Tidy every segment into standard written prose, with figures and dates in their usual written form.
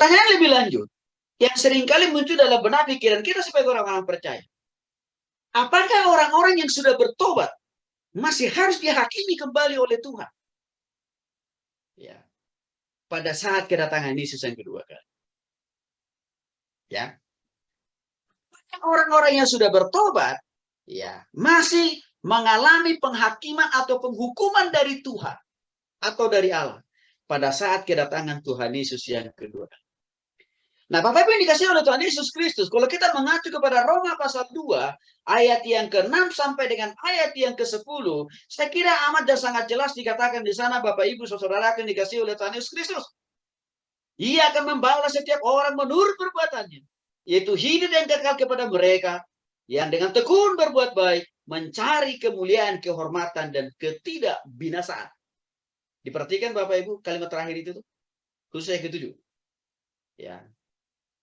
Pertanyaan lebih lanjut, yang seringkali muncul dalam benak pikiran kita sebagai orang-orang percaya. Apakah orang-orang yang sudah bertobat masih harus dihakimi kembali oleh Tuhan? Ya, pada saat kedatangan Yesus yang kedua kali. Ya, orang-orang yang sudah bertobat, ya, masih mengalami penghakiman atau penghukuman dari Tuhan atau dari Allah pada saat kedatangan Tuhan Yesus yang kedua. Nah, Bapak Ibu yang dikasih oleh Tuhan Yesus Kristus, kalau kita mengacu kepada Roma pasal 2, ayat yang ke-6 sampai dengan ayat yang ke-10, saya kira amat dan sangat jelas dikatakan di sana, Bapak Ibu, saudara yang dikasih oleh Tuhan Yesus Kristus. Ia akan membalas setiap orang menurut perbuatannya, yaitu hidup yang kekal kepada mereka, yang dengan tekun berbuat baik, mencari kemuliaan, kehormatan, dan ketidakbinasaan. Diperhatikan Bapak Ibu, kalimat terakhir itu tuh, khusus yang ke-7. Ya,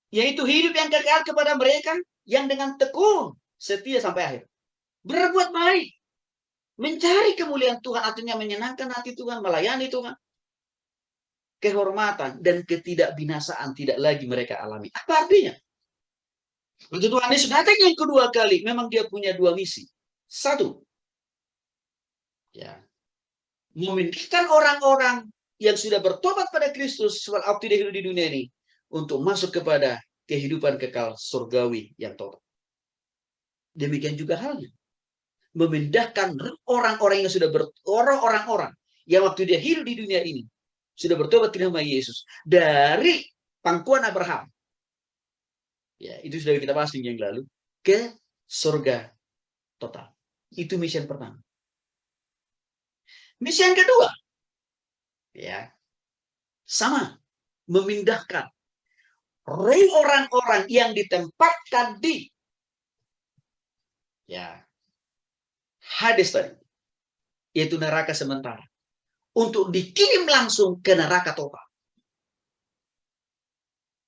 yaitu hidup yang kekal kepada mereka yang dengan tekun setia sampai akhir. Berbuat baik. Mencari kemuliaan Tuhan, artinya menyenangkan hati Tuhan, melayani Tuhan. Kehormatan dan ketidakbinasaan tidak lagi mereka alami. Apa artinya? Waktu Tuhan Yesus datang yang kedua kali, memang dia punya dua misi. Satu, ya, memindahkan orang-orang yang sudah bertobat pada Kristus waktu dia hidup di dunia ini untuk masuk kepada kehidupan kekal surgawi yang total. Demikian juga halnya memindahkan orang-orang yang sudah orang-orang yang waktu dia hidup di dunia ini sudah bertobat ke nama Yesus dari pangkuan Abraham. Ya, itu sudah kita bahas minggu yang lalu, ke surga total. Itu misi yang pertama. Misi yang kedua, ya, sama, memindahkan orang-orang yang ditempatkan di, ya, Hades tadi, yaitu neraka sementara, untuk dikirim langsung ke neraka total.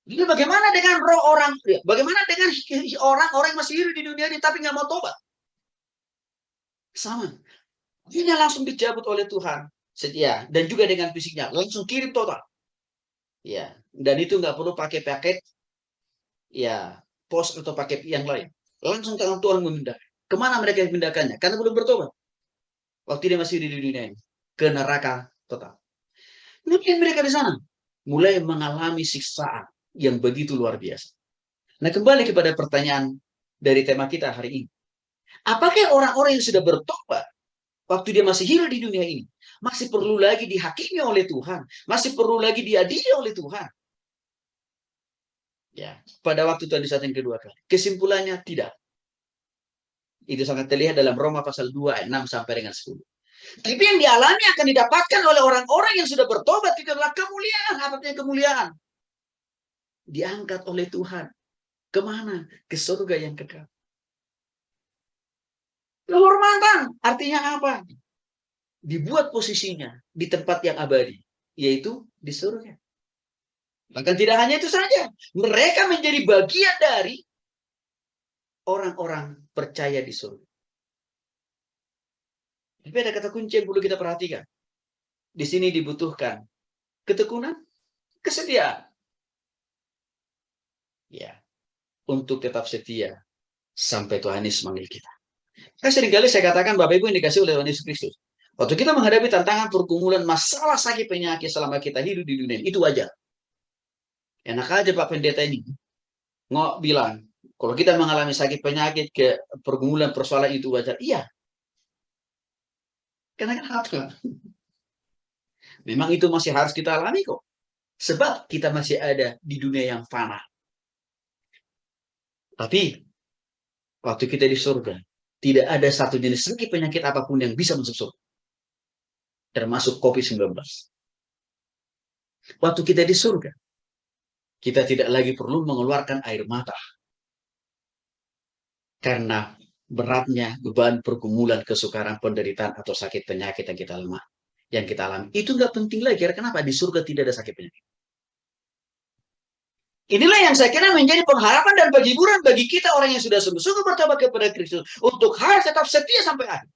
Jadi bagaimana dengan roh orang? Bagaimana dengan orang-orang yang masih hidup di dunia ini tapi nggak mau tobat? Sama. Ini langsung dicabut oleh Tuhan. Setia. Dan juga dengan fisiknya. Langsung kirim total. Ya. Dan itu nggak perlu pakai paket, ya, pos atau paket yang lain. Langsung tangan Tuhan memindahkan. Kemana mereka memindahkannya? Karena belum bertobat. Waktu dia masih hidup di dunia ini. Ke neraka total. Mungkin mereka di sana mulai mengalami siksaan yang begitu luar biasa. Nah, kembali kepada pertanyaan dari tema kita hari ini. Apakah orang-orang yang sudah bertobat waktu dia masih hidup di dunia ini masih perlu lagi dihakimi oleh Tuhan? Masih perlu lagi diadili oleh Tuhan? Ya, pada waktu Tuhan di saat yang kedua kali. Kesimpulannya tidak. Itu sangat terlihat dalam Roma pasal 2 ayat 6 sampai dengan 10. Tapi yang dialami akan didapatkan oleh orang-orang yang sudah bertobat itu adalah kemuliaan. Apa artinya kemuliaan? Diangkat oleh Tuhan. Kemana? Ke surga yang kekal. Kehormatan artinya apa? Dibuat posisinya di tempat yang abadi, yaitu di surga. Bahkan tidak hanya itu saja, mereka menjadi bagian dari orang-orang percaya di surga. Tapi ada kata kunci yang perlu kita perhatikan. Di sini dibutuhkan ketekunan, kesetiaan. Ya, untuk tetap setia sampai Tuhan Yesus memanggil kita. Kan seringkali saya katakan, Bapak Ibu yang dikasih oleh Tuhan Yesus Kristus, waktu kita menghadapi tantangan pergumulan masalah sakit penyakit selama kita hidup di dunia, itu wajar. Enak aja Pak Pendeta ini bilang, kalau kita mengalami sakit penyakit ke pergumulan persoalan itu wajar. Iya. Karena kenapa? Memang itu masih harus kita alami kok. Sebab kita masih ada di dunia yang fana. Tapi waktu kita di surga, tidak ada satu jenis sakit penyakit apapun yang bisa masuk surga. Termasuk COVID-19. Waktu kita di surga, kita tidak lagi perlu mengeluarkan air mata. Karena beratnya beban pergumulan, kesukaran, penderitaan, atau sakit penyakit yang kita alami. Itu nggak penting lagi. Karena kenapa? Di surga tidak ada sakit penyakit. Inilah yang saya kira menjadi pengharapan dan penghiburan bagi kita orang yang sudah sungguh-sungguh bertobat kepada Kristus. Untuk harus tetap setia sampai akhir.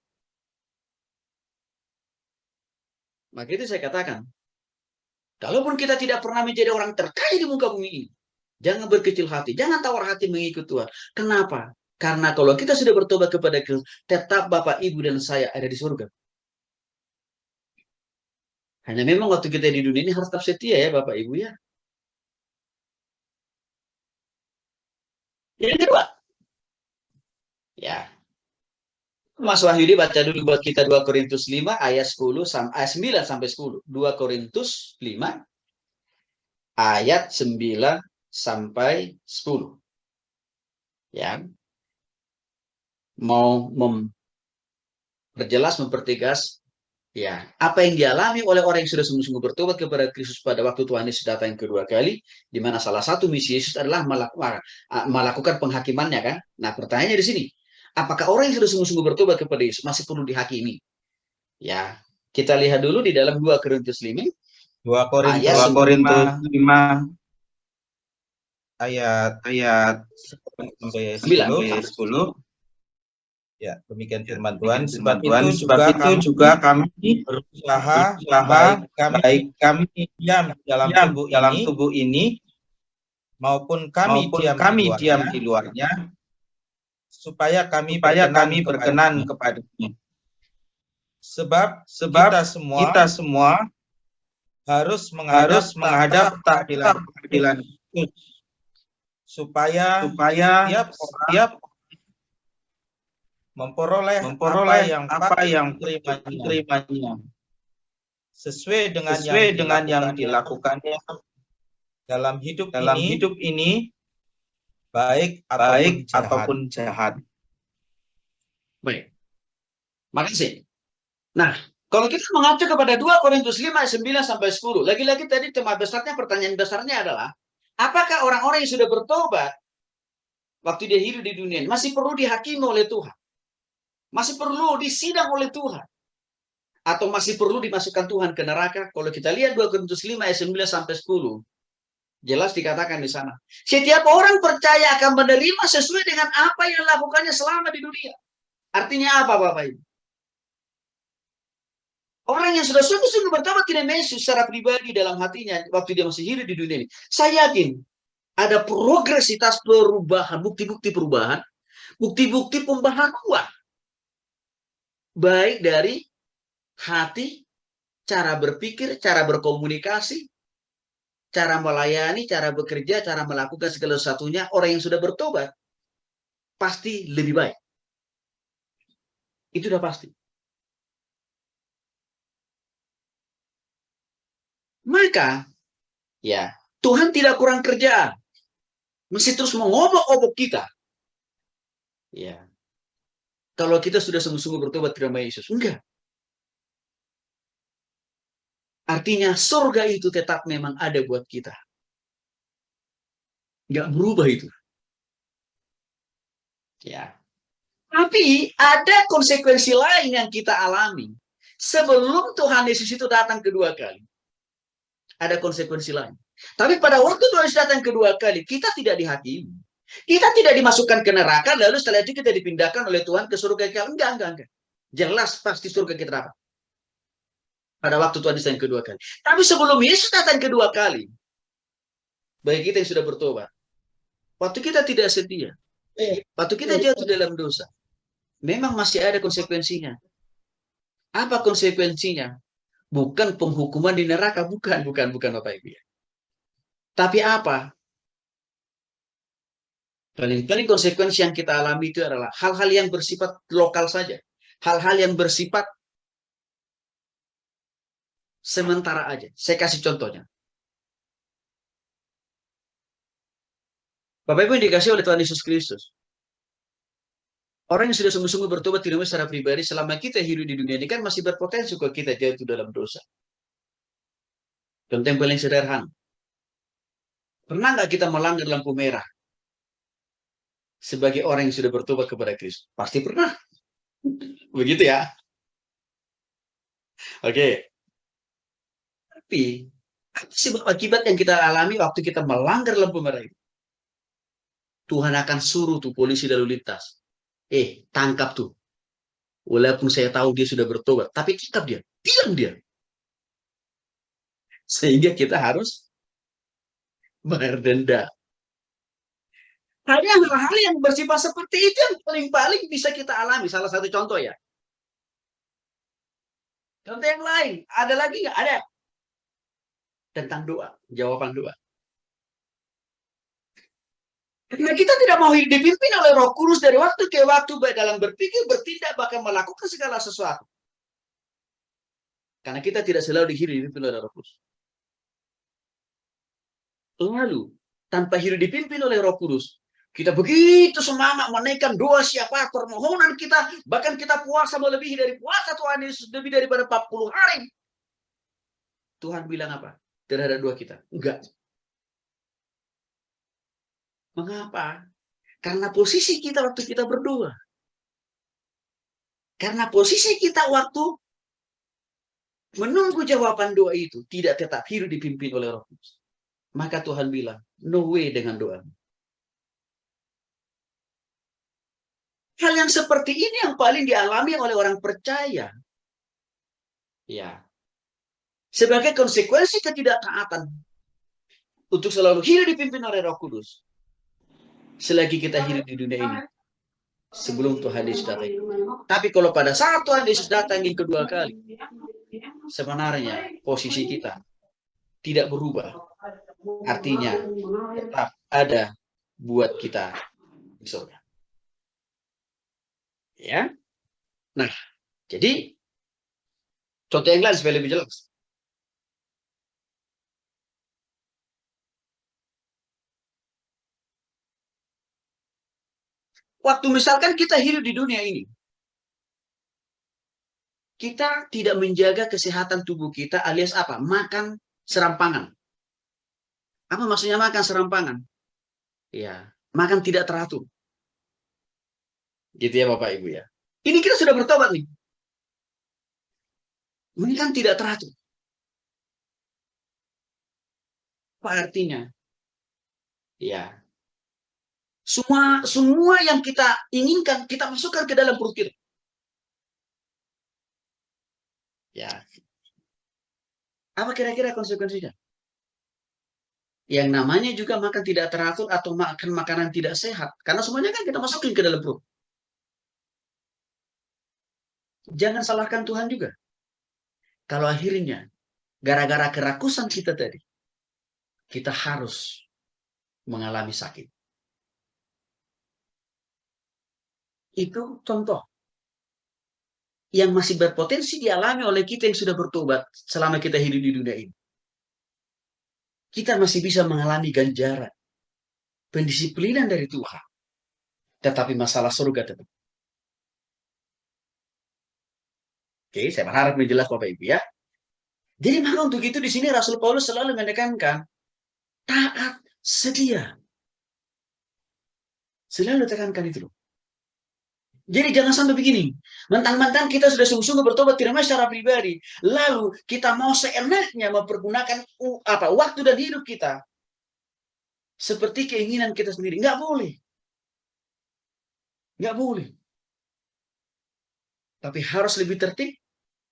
Maka itu saya katakan, Kalaupun kita tidak pernah menjadi orang terkaya di muka bumi ini, jangan berkecil hati, jangan tawar hati mengikut Tuhan. Kenapa? Karena kalau kita sudah bertobat kepada Kristus, tetap Bapak, Ibu, dan saya ada di surga. Hanya memang waktu kita di dunia ini harus tetap setia ya Bapak, Ibu ya. Yang kedua, ya, Mas Wahyudi baca dulu buat kita 2 Korintus 5 ayat 9 sampai 10. 2 Korintus 5 ayat 9 sampai 10. Ya. Mau memperjelas, mempertegas ya, apa yang dialami oleh orang yang sudah sungguh-sungguh bertobat kepada Kristus pada waktu Tuhan Yesus datang yang kedua kali, di mana salah satu misi Yesus adalah melakukan penghakimannya kan. Nah, pertanyaannya di sini, apakah orang yang sudah sungguh-sungguh bertobat kepada Yesus masih perlu dihakimi? Ya, kita lihat dulu di dalam 2 Korintus 5 2 Korintus 5 ayat 9 sampai 10. Ya, demikian firman Tuhan. Sebab itu juga kami berusaha baik kami diam dalam tubuh ini maupun kami diam di luarnya, supaya kami berkenan kepadanya. Sebab kita semua harus menghadap keadilan supaya setiap memperoleh apa yang diterimanya sesuai dengan yang dilakukannya dalam hidup ini baik ataupun jahat. Baik. Makasih. Nah, kalau kita mengacu kepada 2 Korintus 5 ayat 9 sampai 10, lagi-lagi tadi tema besarnya, pertanyaan besarnya adalah, apakah orang-orang yang sudah bertobat waktu dia hidup di dunia ini masih perlu dihakimi oleh Tuhan? Masih perlu disidang oleh Tuhan? Atau masih perlu dimasukkan Tuhan ke neraka? Kalau kita lihat 2 Korintus 5 ayat 9 sampai 10, jelas dikatakan di sana. Setiap orang percaya akan menerima sesuai dengan apa yang lakukannya selama di dunia. Artinya apa Bapak Ibu? Orang yang sudah sungguh-sungguh bertobat kepada Yesus secara pribadi dalam hatinya waktu dia masih hidup di dunia ini, saya yakin ada progresitas perubahan, bukti-bukti perubahan, bukti-bukti pembaharuan. Baik dari hati, cara berpikir, cara berkomunikasi, cara melayani, cara bekerja, cara melakukan segala sesuatunya, orang yang sudah bertobat pasti lebih baik. Itu sudah pasti. Maka, ya, Tuhan tidak kurang kerjaan. Mesti terus mengobok-obok kita. Ya. Kalau kita sudah sungguh-sungguh bertobat kepada Yesus. Enggak. Artinya surga itu tetap memang ada buat kita. Enggak berubah itu. Ya. Tapi ada konsekuensi lain yang kita alami. Sebelum Tuhan Yesus itu datang kedua kali. Ada konsekuensi lain. Tapi pada waktu Tuhan Yesus datang kedua kali, kita tidak dihakimi. Kita tidak dimasukkan ke neraka, lalu setelah itu kita dipindahkan oleh Tuhan ke surga. Enggak. Jelas pasti surga kita dapat. Pada waktu Tuhan Yesus yang kedua kali. Tapi sebelum Yesus datang kedua kali, bagi kita yang sudah bertobat, waktu kita tidak setia, waktu kita jatuh dalam dosa, memang masih ada konsekuensinya. Apa konsekuensinya? Bukan penghukuman di neraka, bukan Bapak Ibu. Tapi apa? Paling konsekuensi yang kita alami itu adalah hal-hal yang bersifat lokal saja. Hal-hal yang bersifat sementara aja. Saya kasih contohnya. Bapak Ibu yang dikasih oleh Tuhan Yesus Kristus. Orang yang sudah sungguh-sungguh bertobat di dunia secara pribadi, selama kita hidup di dunia ini kan masih berpotensi kalau kita jatuh dalam dosa. Contoh yang paling sederhana. Pernah nggak kita melanggar lampu merah? Sebagai orang yang sudah bertobat kepada Kristus. Pasti pernah. Begitu ya. Oke. Tapi, apa sebab akibat yang kita alami waktu kita melanggar lampu merah itu? Tuhan akan suruh tuh polisi lalu lintas. Tangkap tuh. Walaupun saya tahu dia sudah bertobat. Tapi tangkap dia. Diam dia. Sehingga kita harus bayar denda. Hal-hal yang bersifat seperti itu yang paling bisa kita alami. Salah satu contoh ya. Contoh yang lain, ada lagi nggak? Ada. Tentang doa, jawaban doa. Karena kita tidak mau dipimpin oleh Roh Kudus dari waktu ke waktu, baik dalam berpikir, bertindak, bahkan melakukan segala sesuatu. Karena kita tidak selalu dipimpin oleh Roh Kudus. Lalu, tanpa hidup dipimpin oleh Roh Kudus, kita begitu semangat menaikkan doa siapa, permohonan kita, bahkan kita puasa melebihi dari puasa Tuhan Yesus, lebih daripada 40 hari. Tuhan bilang apa terhadap doa kita? Enggak. Mengapa? Karena posisi kita waktu kita berdoa. Karena posisi kita waktu menunggu jawaban doa itu tidak tetap hidup dipimpin oleh Roh Kudus. Maka Tuhan bilang, no way dengan doa. Hal yang seperti ini yang paling dialami oleh orang percaya. Ya. Sebagai konsekuensi ketidaktaatan untuk selalu hidup dipimpin oleh Roh Kudus. Selagi kita hidup di dunia ini. Sebelum Tuhan Yesus datang. Tapi kalau pada saat Tuhan Yesus datang yang kedua kali. Sebenarnya posisi kita tidak berubah. Artinya tetap ada buat kita di surga. Ya. Nah, jadi contoh yang lain supaya lebih jelas. Waktu misalkan kita hidup di dunia ini, kita tidak menjaga kesehatan tubuh kita alias apa? Makan serampangan. Apa maksudnya makan serampangan? Ya, makan tidak teratur. Gitu ya Bapak Ibu ya. Ini kita sudah bertobat nih. Ini kan tidak teratur. Apa artinya? Ya. Semua yang kita inginkan, kita masukkan ke dalam perut kita. Ya. Apa kira-kira konsekuensinya? Yang namanya juga makan tidak teratur atau makan makanan tidak sehat. Karena semuanya kan kita masukin ke dalam perut. Jangan salahkan Tuhan juga. Kalau akhirnya, gara-gara kerakusan kita tadi, kita harus mengalami sakit. Itu contoh yang masih berpotensi dialami oleh kita yang sudah bertobat selama kita hidup di dunia ini. Kita masih bisa mengalami ganjaran, pendisiplinan dari Tuhan. Tetapi masalah surga tetap. Oke, saya berharap menjelas Bapak Ibu ya. Jadi maka untuk itu di sini Rasul Paulus selalu menekankan taat setia. Selalu tekankan itu. Jadi jangan sampai begini. Mentang-mentang kita sudah sungguh-sungguh bertobat tidak secara pribadi, lalu kita mau seenaknya mempergunakan waktu dan hidup kita seperti keinginan kita sendiri. Nggak boleh. Nggak boleh. Tapi harus lebih tertib,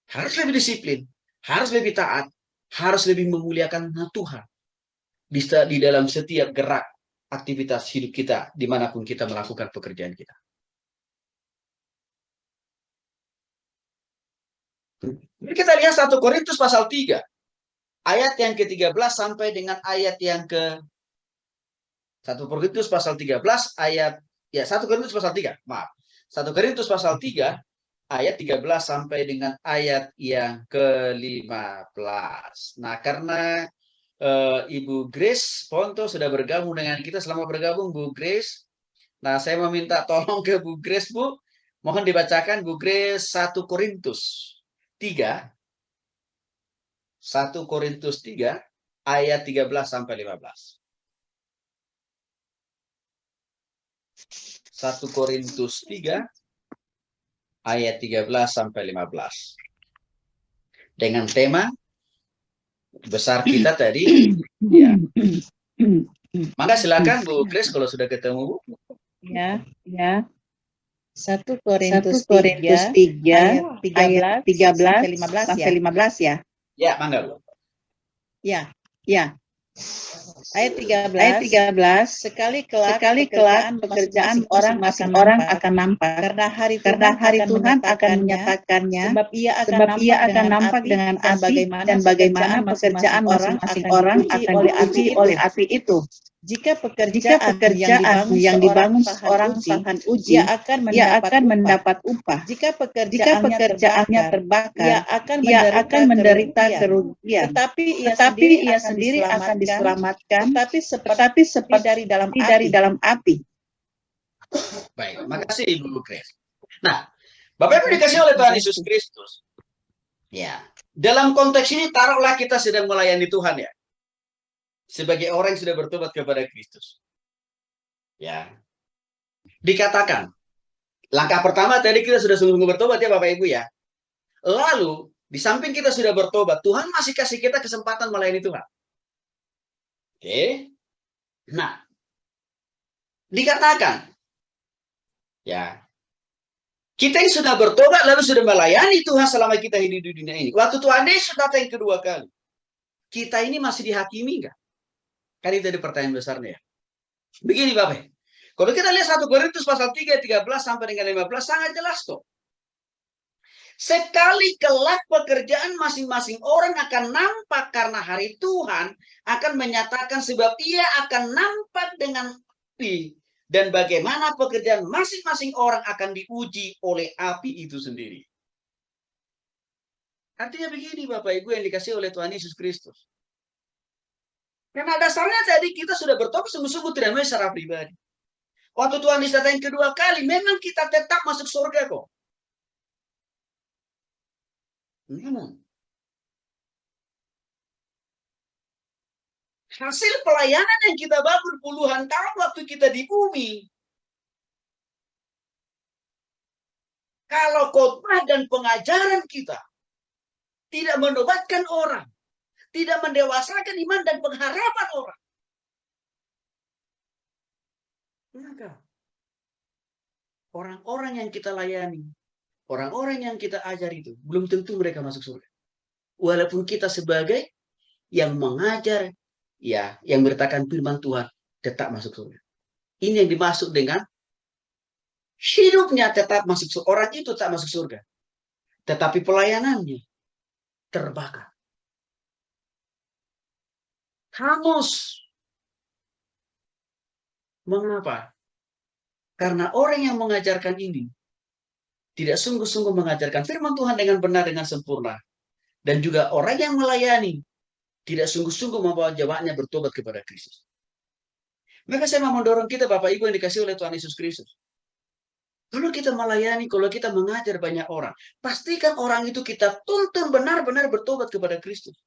harus lebih disiplin, harus lebih taat, harus lebih memuliakan Tuhan di dalam setiap gerak aktivitas hidup kita dimanapun kita melakukan pekerjaan kita. Kita lihat 1 Korintus pasal 3 ayat yang ke-13 sampai dengan ayat yang ke 1 Korintus pasal 13 ayat 1 Korintus pasal 3 maaf 1 Korintus pasal 3 ayat 13 sampai dengan ayat yang ke-15. Nah, karena Ibu Grace Ponto sudah bergabung dengan kita. Selamat bergabung Bu Grace. Nah, saya meminta tolong ke Bu Grace, Bu. Mohon dibacakan Bu Grace 1 Korintus 3 1 Korintus 3 ayat 13 sampai 15. 1 Korintus 3 ayat 13 sampai 15. Dengan tema besar kita tadi ya. Maka silakan Bu Grace kalau sudah ketemu Bu. Ya. 1 Korintus 3 ayat 13 sampai 15 ya. Ya, mangga Bu. Ya. Ayat 13. Sekali kelak pekerjaan orang akan nampak. Karena hari Tuhan akan menyatakannya. Sebab ia akan nampak dengan api dan bagaimana pekerjaan masing-masing orang akan diuji oleh api itu. Jika pekerjaan yang dibangun seorang tahan uji, ia akan mendapat upah. Jika pekerjaannya terbakar, ia akan menderita kerugian. Tetapi ia sendiri akan diselamatkan, tetapi seperti dari dalam api. Baik, makasih Ibu Grace. Nah, Bapak Ibu dikasih oleh Tuhan Yesus Kristus. Ya, dalam konteks ini taruhlah kita sedang melayani Tuhan ya. Sebagai orang yang sudah bertobat kepada Kristus. Ya. Dikatakan, langkah pertama tadi kita sudah sungguh-sungguh bertobat ya Bapak Ibu ya. Lalu, di samping kita sudah bertobat, Tuhan masih kasih kita kesempatan melayani Tuhan. Oke. Nah, dikatakan, ya, kita yang sudah bertobat lalu sudah melayani Tuhan selama kita hidup di dunia ini. Waktu Tuhan Yesus datang yang kedua kali, kita ini masih dihakimi enggak? Kan itu ada pertanyaan besarnya ya. Begini Bapak, kalau kita lihat 1 Korintus pasal 3, 13 sampai dengan 15 sangat jelas kok. Sekali kelak pekerjaan masing-masing orang akan nampak karena hari Tuhan akan menyatakan sebab ia akan nampak dengan api. Dan bagaimana pekerjaan masing-masing orang akan diuji oleh api itu sendiri. Artinya begini Bapak Ibu yang dikasih oleh Tuhan Yesus Kristus. Karena dasarnya tadi kita sudah bertobat sungguh-sungguh tidak mau secara pribadi. Waktu Tuhan Yesus datang kedua kali, memang kita tetap masuk surga kok. Hasil pelayanan yang kita bangun puluhan tahun waktu kita di bumi. Kalau khotbah dan pengajaran kita tidak menobatkan orang, tidak mendewasakan iman dan pengharapan orang, maka orang-orang yang kita layani, orang-orang yang kita ajar itu, belum tentu mereka masuk surga. Walaupun kita sebagai yang mengajar, ya, yang beritakan firman Tuhan, tetap masuk surga. Ini yang dimaksud dengan hidupnya tetap masuk surga. Orang itu tetap masuk surga. Tetapi pelayanannya terbakar. Hangus. Mengapa? Karena orang yang mengajarkan ini tidak sungguh-sungguh mengajarkan firman Tuhan dengan benar, dengan sempurna. Dan juga orang yang melayani tidak sungguh-sungguh membawa jamaahnya bertobat kepada Kristus. Maka saya mau mendorong kita Bapak Ibu yang dikasih oleh Tuhan Yesus Kristus. Kalau kita melayani, kalau kita mengajar banyak orang, pastikan orang itu kita tuntun benar-benar bertobat kepada Kristus.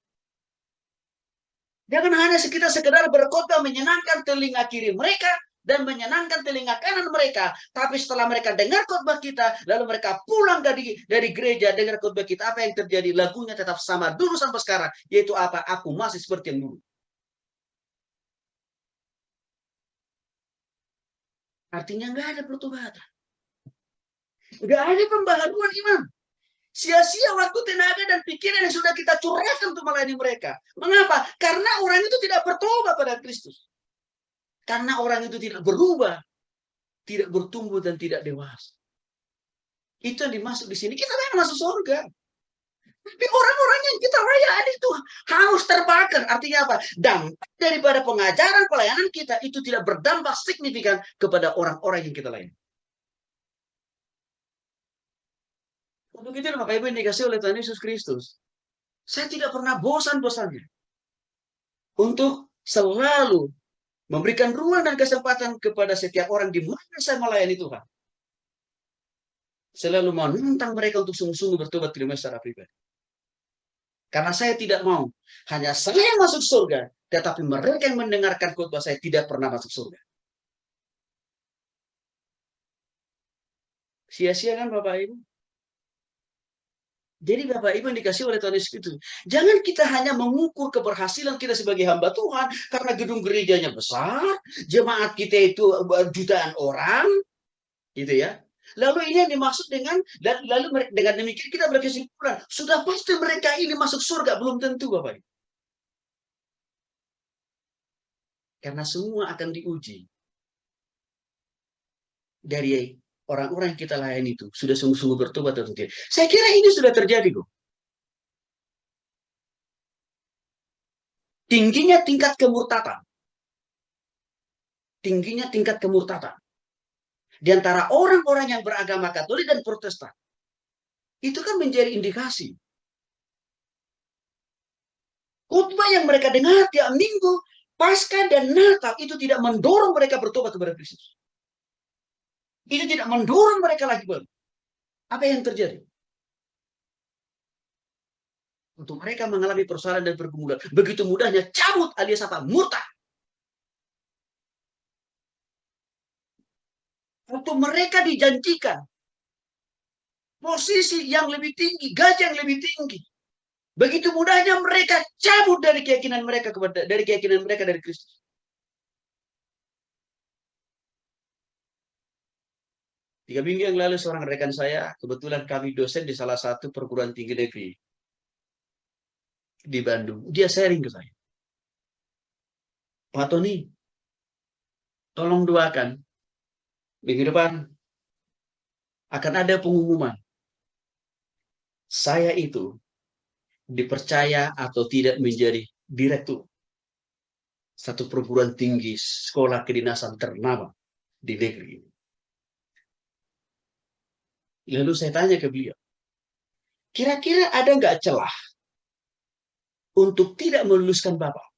Jangan hanya kita sekedar berkhotbah menyenangkan telinga kiri mereka dan menyenangkan telinga kanan mereka. Tapi setelah mereka dengar khotbah kita, lalu mereka pulang dari gereja dengar khotbah kita, apa yang terjadi? Lagunya tetap sama dulu sampai sekarang, yaitu apa? Aku masih seperti yang dulu. Artinya nggak ada pertobatan. Nggak ada pembaharuan iman. Sia-sia waktu, tenaga, dan pikiran yang sudah kita curahkan untuk melayani mereka. Mengapa? Karena orang itu tidak bertobat pada Kristus. Karena orang itu tidak berubah, tidak bertumbuh, dan tidak dewasa. Itu yang dimaksud di sini. Kita memang masuk surga. Tapi orang-orang yang kita layani itu harus terbakar. Artinya apa? Dampak daripada pengajaran pelayanan kita itu tidak berdampak signifikan kepada orang-orang yang kita layani. Untuk itu Bapak Ibu yang dikasih oleh Tuhan Yesus Kristus, saya tidak pernah bosan-bosannya untuk selalu memberikan ruang dan kesempatan kepada setiap orang di mana saya melayani Tuhan. Selalu menantang mereka untuk sungguh-sungguh bertobat kepada secara pribadi. Karena saya tidak mau hanya saya masuk surga, tetapi mereka yang mendengarkan khotbah saya tidak pernah masuk surga. Sia-sia kan Bapak Ibu? Jadi Bapak Ibu yang dikasih oleh Tuhan Yesus itu, jangan kita hanya mengukur keberhasilan kita sebagai hamba Tuhan karena gedung gerejanya besar, jemaat kita itu jutaan orang, gitu ya. Lalu ini yang dimaksud dengan, lalu dengan demikian kita berkesimpulan, sudah pasti mereka ini masuk surga, belum tentu Bapak Ibu. Karena semua akan diuji. Dari orang-orang yang kita layani itu sudah sungguh-sungguh bertobat atau tidak. Saya kira ini sudah terjadi kok. Tingginya tingkat kemurtatan. Tingginya tingkat kemurtatan. Di antara orang-orang yang beragama Katolik dan Protestan. Itu kan menjadi indikasi. Khotbah yang mereka dengar tiap minggu, Paskah dan Natal itu tidak mendorong mereka bertobat kepada Kristus. Itu tidak mendorong mereka lagi baru. Apa yang terjadi? Untuk mereka mengalami persoalan dan pergumulan. Begitu mudahnya cabut alias apa? Murtad. Untuk mereka dijanjikan posisi yang lebih tinggi, gaji yang lebih tinggi. Begitu mudahnya mereka cabut dari keyakinan mereka dari Kristus. Tiga minggu yang lalu seorang rekan saya, kebetulan kami dosen di salah satu perguruan tinggi negeri di Bandung. Dia sharing ke saya. Pak Tony, tolong doakan. Minggu depan akan ada pengumuman. Saya itu dipercaya atau tidak menjadi direktur satu perguruan tinggi sekolah kedinasan ternama di negeri ini. Lalu saya tanya ke beliau, kira-kira ada nggak celah untuk tidak meluluskan Bapak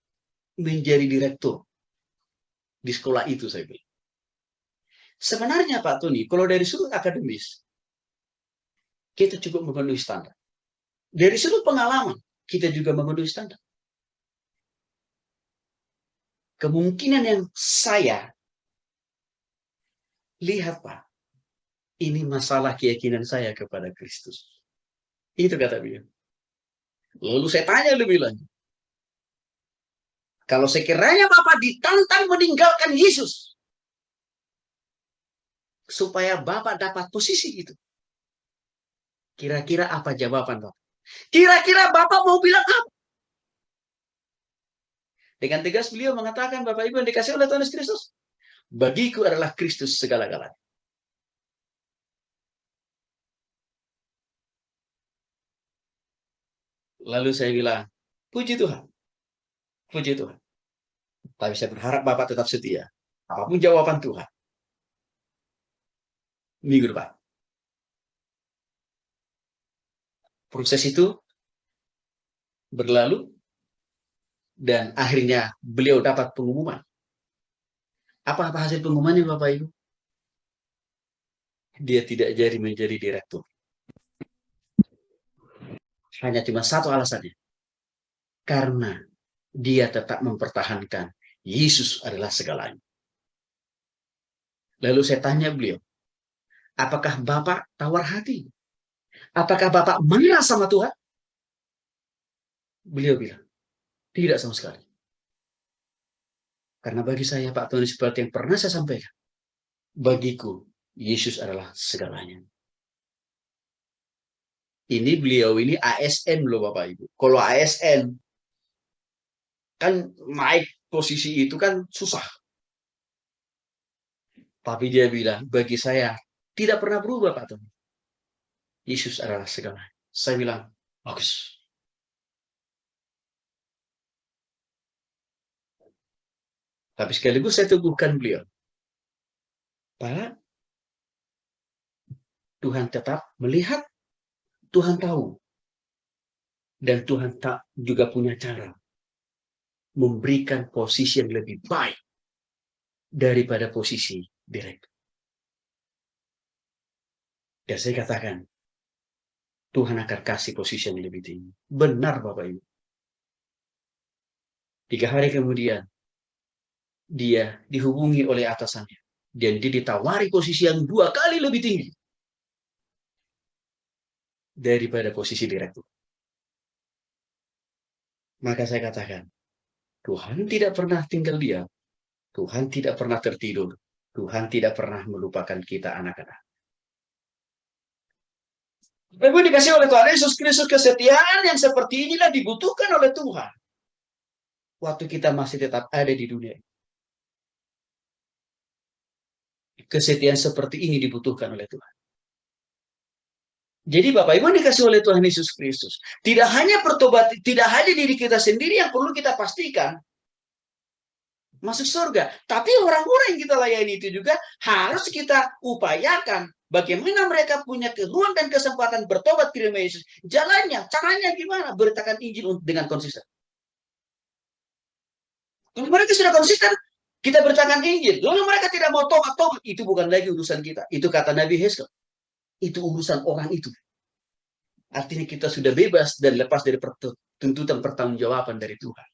menjadi direktur di sekolah itu, saya bilang. Sebenarnya Pak Tony, kalau dari sudut akademis, kita cukup memenuhi standar. Dari sudut pengalaman, kita juga memenuhi standar. Kemungkinan yang saya lihat, Pak, ini masalah keyakinan saya kepada Kristus. Itu kata beliau. Lalu saya tanya lebih lanjut. Kalau sekiranya Bapak ditantang meninggalkan Yesus, supaya Bapak dapat posisi itu, kira-kira apa jawaban Bapak? Kira-kira Bapak mau bilang apa? Dengan tegas beliau mengatakan, Bapak Ibu yang dikasih oleh Tuhan Yesus Kristus, bagiku adalah Kristus segala-galanya. Lalu saya bilang, puji Tuhan. Puji Tuhan. Tapi saya berharap Bapak tetap setia. Apapun jawaban Tuhan. Minggu depan. Proses itu berlalu dan akhirnya beliau dapat pengumuman. Apa hasil pengumumannya Bapak Ibu? Dia tidak jadi menjadi direktur. Hanya cuma satu alasannya. Karena dia tetap mempertahankan Yesus adalah segalanya. Lalu saya tanya beliau, apakah Bapak tawar hati? Apakah Bapak marah sama Tuhan? Beliau bilang, tidak sama sekali. Karena bagi saya, Pak Tony, seperti yang pernah saya sampaikan, bagiku, Yesus adalah segalanya. Ini beliau ini ASN loh Bapak Ibu. Kalau ASN, kan naik posisi itu kan susah. Tapi dia bilang, bagi saya, tidak pernah berubah Pak Tony. Yesus adalah segalanya. Saya bilang, bagus. Tapi sekaligus saya teguhkan beliau. Pak, Tuhan tetap melihat, Tuhan tahu. Dan Tuhan tak juga punya cara memberikan posisi yang lebih baik daripada posisi direktur. Dan saya katakan, Tuhan akan kasih posisi yang lebih tinggi. Benar Bapak Ibu. 3 hari kemudian, dia dihubungi oleh atasannya. Dan dia ditawari posisi yang 2 kali lebih tinggi daripada posisi direktur. Maka saya katakan, Tuhan tidak pernah tinggal diam. Tuhan tidak pernah tertidur. Tuhan tidak pernah melupakan kita anak-anak. Ibu dikasih oleh Tuhan Yesus Kristus, kesetiaan yang seperti inilah dibutuhkan oleh Tuhan. Waktu kita masih tetap ada di dunia. kesetiaan seperti ini dibutuhkan oleh Tuhan. Jadi Bapak Ibu yang dikasih oleh Tuhan Yesus Kristus, tidak hanya bertobat, tidak hanya diri kita sendiri yang perlu kita pastikan masuk surga, tapi orang-orang yang kita layani itu juga harus kita upayakan bagaimana mereka punya ruang dan kesempatan bertobat terima Yesus. Jalannya, caranya gimana? Beritakan Injil dengan konsisten. Kalau mereka sudah konsisten, kita beritakan Injil. Lalu mereka tidak mau tobat, itu bukan lagi urusan kita. Itu kata Nabi Heskel. Itu urusan orang itu. Artinya kita sudah bebas dan lepas dari tuntutan pertanggungjawaban dari Tuhan.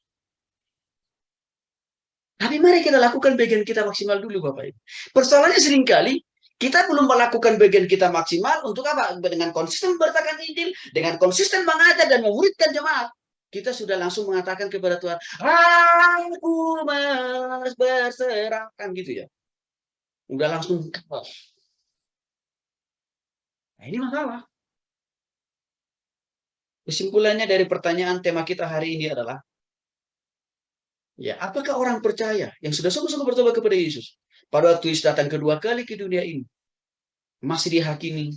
Tapi mari kita lakukan bagian kita maksimal dulu, Bapak Ibu. Persoalannya seringkali kita belum melakukan bagian kita maksimal untuk apa? Dengan konsisten beritakan Injil, dengan konsisten mengajar dan memuridkan jemaat. Kita sudah langsung mengatakan kepada Tuhan, aku berserahkan gitu ya. Udah langsung. Nah, ini masalah. Kesimpulannya dari pertanyaan tema kita hari ini adalah, ya, apakah orang percaya yang sudah sungguh-sungguh bertobat kepada Yesus pada waktu Yesus datang kedua kali ke dunia ini masih dihakimi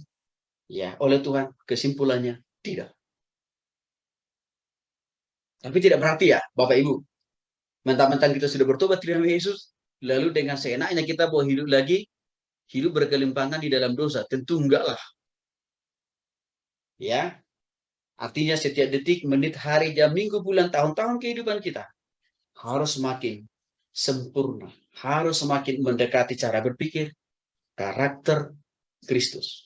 ya oleh Tuhan? Kesimpulannya tidak. Tapi tidak berarti ya, Bapak Ibu, mentang-mentang kita sudah bertobat kepada Yesus, lalu dengan seenaknya kita mau hidup lagi, hidup berkelimpangan di dalam dosa. Tentu enggak lah. Ya, artinya setiap detik, menit, hari, jam, minggu, bulan, tahun-tahun kehidupan kita harus semakin sempurna, harus semakin mendekati cara berpikir, karakter Kristus.